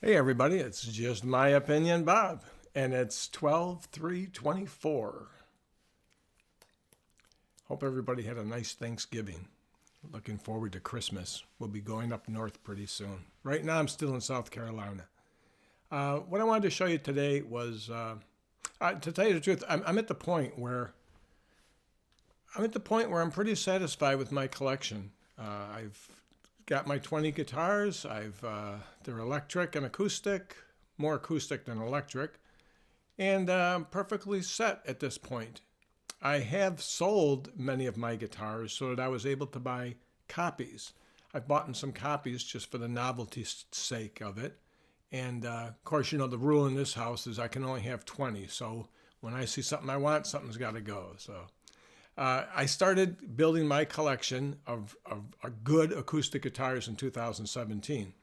Hey everybody, it's just my opinion, Bob, and it's 12/3/24. Hope everybody had a nice Thanksgiving. Looking forward to Christmas. We'll be going up north pretty soon. Right now I'm still in South Carolina. What I wanted to show you today was, to tell you the truth, I'm at the point where I'm pretty satisfied with my collection. I've got my 20 guitars. They're electric and acoustic, more acoustic than electric, and I'm perfectly set at this point. I have sold many of my guitars so that I was able to buy copies. I've bought some copies just for the novelty's sake of it. And of course, the rule in this house is I can only have 20. So when I see something I want, something's got to go. So I started building my collection of good acoustic guitars in 2017.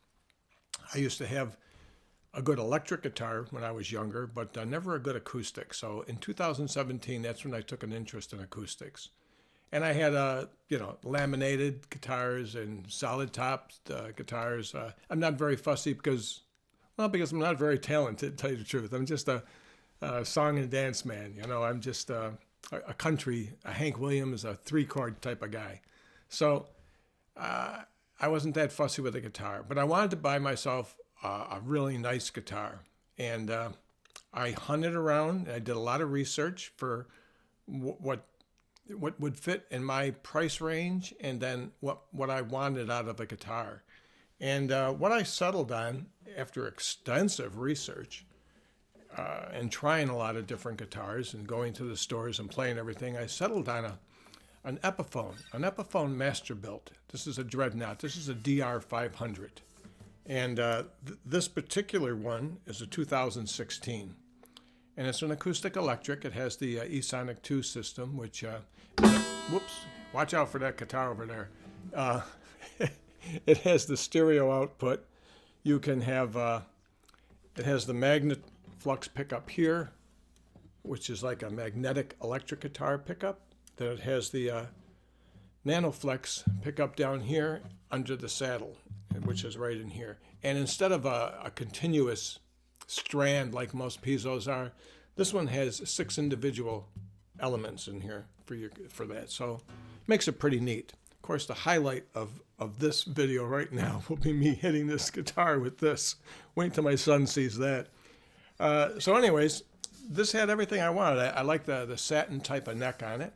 I used to have a good electric guitar when I was younger, but never a good acoustic. So in 2017, that's when I took an interest in acoustics. And I had, laminated guitars and solid top guitars. I'm not very fussy because I'm not very talented, to tell you the truth. I'm just a song and dance man. I'm just a Hank Williams, a 3-chord type of guy. So I wasn't that fussy with a guitar, but I wanted to buy myself a really nice guitar. And I hunted around. I did a lot of research for what would fit in my price range, and then what I wanted out of a guitar. And what I settled on after extensive research and trying a lot of different guitars and going to the stores and playing everything, I settled on an Epiphone Masterbilt. This is a dreadnought. This is a DR500. And this particular one is a 2016. And it's an acoustic electric. It has the eSonic 2 system, which, whoops, watch out for that guitar over there. It has the stereo output. You can have, it has the magnet flux pickup here, which is like a magnetic electric guitar pickup. Then it has the NanoFlex pickup down here under the saddle, which is right in here. And instead of a continuous strand like most pizzos are, this one has 6 individual elements in here for that. So it makes it pretty neat. Of course, the highlight of this video right now will be me hitting this guitar with this. Wait till my son sees that. So anyways, this had everything I wanted. I like the satin type of neck on it,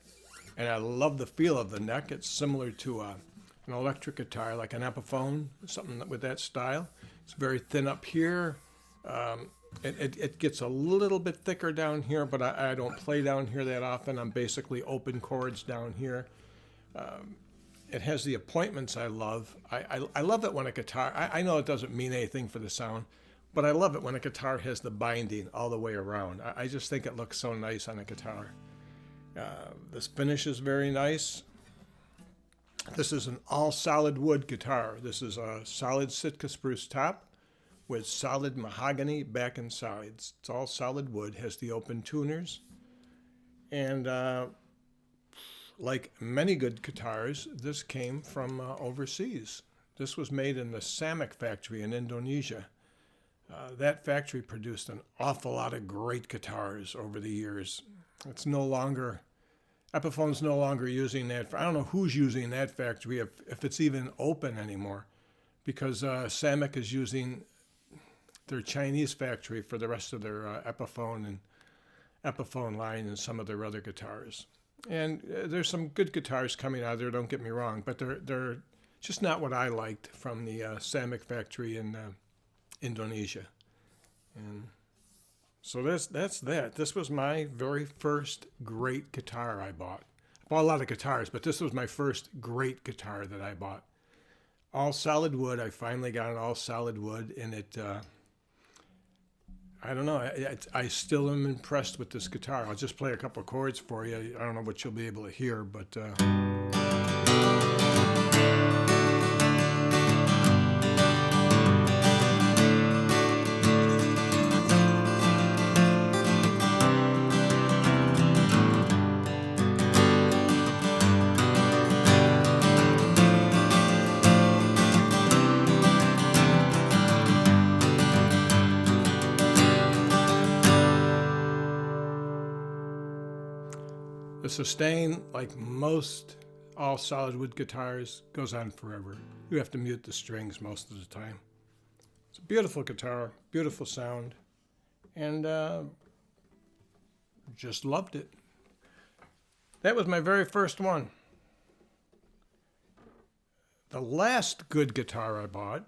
and I love the feel of the neck. It's similar to an electric guitar, like an Epiphone, something with that style. It's very thin up here. It gets a little bit thicker down here, but I don't play down here that often. I'm basically open chords down here. It has the appointments I love. I love it when a guitar, I know it doesn't mean anything for the sound, but I love it when a guitar has the binding all the way around. I just think it looks so nice on a guitar. This finish is very nice. This is an all solid wood guitar. This is a solid Sitka spruce top with solid mahogany back and sides. It's all solid wood, has the open tuners. And like many good guitars, this came from overseas. This was made in the Samek factory in Indonesia. That factory produced an awful lot of great guitars over the years. Epiphone's no longer using that. I don't know who's using that factory, if it's even open anymore, because Samek is using their Chinese factory for the rest of their Epiphone line and some of their other guitars. And there's some good guitars coming out of there, don't get me wrong, but they're just not what I liked from the Samek factory in Indonesia. And so that's that. This was my very first great guitar I bought. I bought a lot of guitars, but this was my first great guitar that I bought. All solid wood. I finally got an all solid wood, and it, I don't know, I still am impressed with this guitar. I'll just play a couple chords for you. I don't know what you'll be able to hear, but... sustain, like most all solid wood guitars, goes on forever. You have to mute the strings most of the time. It's a beautiful guitar, beautiful sound, and just loved it. That was my very first one. The last good guitar I bought,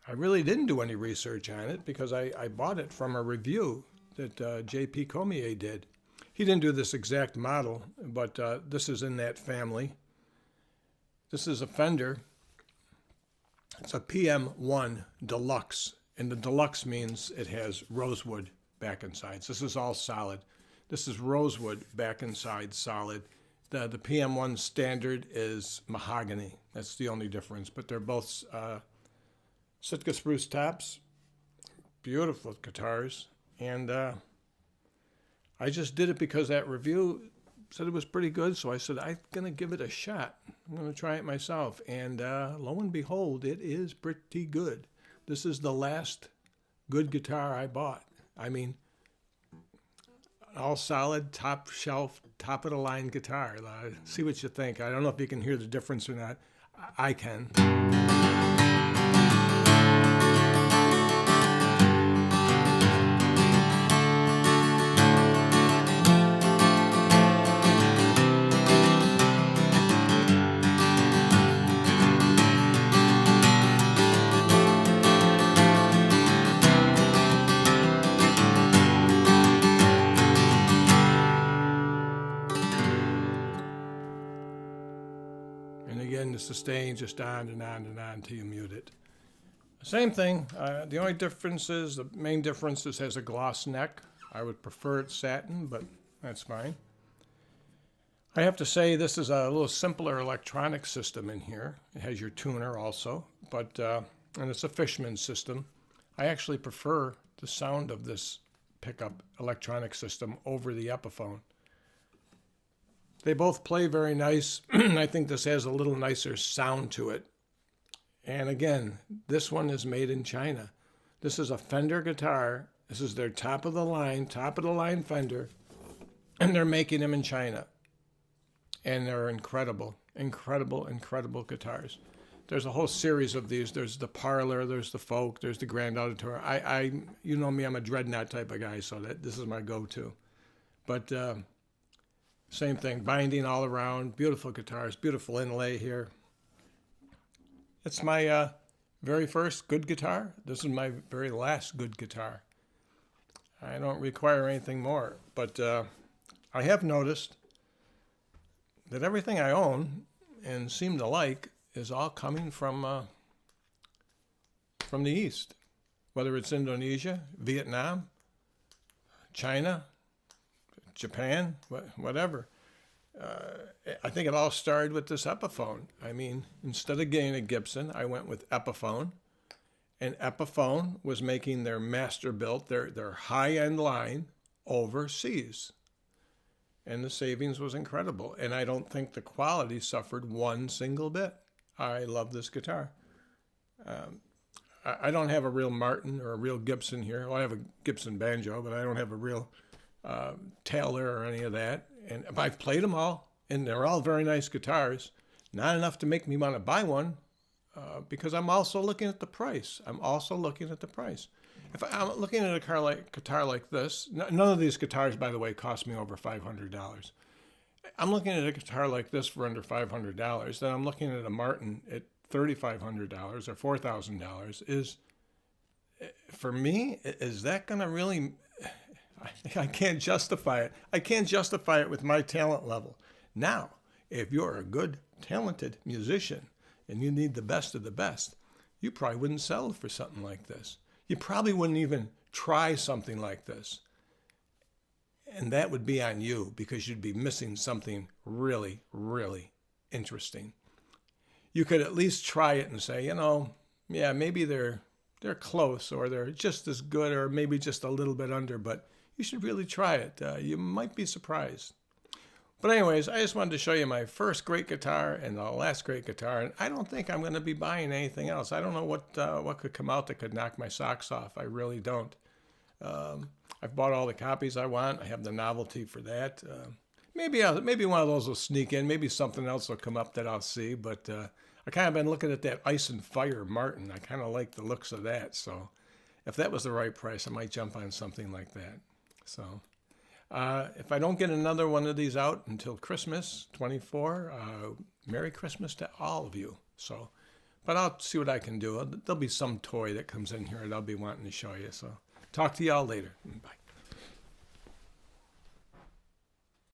I really didn't do any research on it because I bought it from a review that J.P. Cormier did. He didn't do this exact model, but this is in that family. This is a Fender. It's a PM-1 Deluxe, and the Deluxe means it has rosewood back and sides. This is all solid. This is rosewood back and sides solid. The PM-1 standard is mahogany. That's the only difference, but they're both Sitka spruce tops. Beautiful guitars, and I just did it because that review said it was pretty good, so I said, I'm going to give it a shot. I'm going to try it myself, and lo and behold, it is pretty good. This is the last good guitar I bought. I mean, all solid, top shelf, top of the line guitar. See what you think. I don't know if you can hear the difference or not. I can. And again, the sustain just on and on and on until you mute it. Same thing. The only difference is, the main difference is it has a gloss neck. I would prefer it satin, but that's fine. I have to say this is a little simpler electronic system in here. It has your tuner also, but and it's a Fishman system. I actually prefer the sound of this pickup electronic system over the Epiphone. They both play very nice. I think this has a little nicer sound to it. And again, this one is made in China. This is a Fender guitar. This is their top of the line Fender. And they're making them in China. And they're incredible, incredible, incredible guitars. There's a whole series of these. There's the Parlor, there's the Folk, there's the Grand Auditorium. You know me, I'm a dreadnought type of guy, so this is my go-to. But same thing, binding all around, beautiful guitars, beautiful inlay here. It's my very first good guitar. This is my very last good guitar. I don't require anything more, but I have noticed that everything I own and seem to like is all coming from the East, whether it's Indonesia, Vietnam, China, Japan, whatever. I think it all started with this Epiphone. I mean, instead of getting a Gibson, I went with Epiphone, and Epiphone was making their Masterbilt, their high-end line, overseas. And the savings was incredible. And I don't think the quality suffered one single bit. I love this guitar. I don't have a real Martin or a real Gibson here. Well, I have a Gibson banjo, but I don't have a real Taylor or any of that. And I've played them all, and they're all very nice guitars. Not enough to make me want to buy one, because I'm also looking at the price. If I'm looking at a guitar like this, none of these guitars, by the way, cost me over $500. I'm looking at a guitar like this for under $500. Then I'm looking at a Martin at $3,500 or $4,000. For me, is that going to really... I can't justify it. I can't justify it with my talent level. Now, if you're a good, talented musician and you need the best of the best, you probably wouldn't sell for something like this. You probably wouldn't even try something like this. And that would be on you, because you'd be missing something really, really interesting. You could at least try it and say, yeah, maybe they're close, or they're just as good, or maybe just a little bit under, but you should really try it. You might be surprised. But anyways, I just wanted to show you my first great guitar and the last great guitar, and I don't think I'm going to be buying anything else. I don't know what could come out that could knock my socks off. I really don't. I've bought all the copies I want. I have the novelty for that. Maybe one of those will sneak in. Maybe something else will come up that I'll see. But I kind of been looking at that Ice and Fire Martin. I kind of like the looks of that. So if that was the right price, I might jump on something like that. So if I don't get another one of these out until Christmas 24, Merry Christmas to all of you. So, but I'll see what I can do. There'll be some toy that comes in here that I'll be wanting to show you. So talk to y'all later. Bye.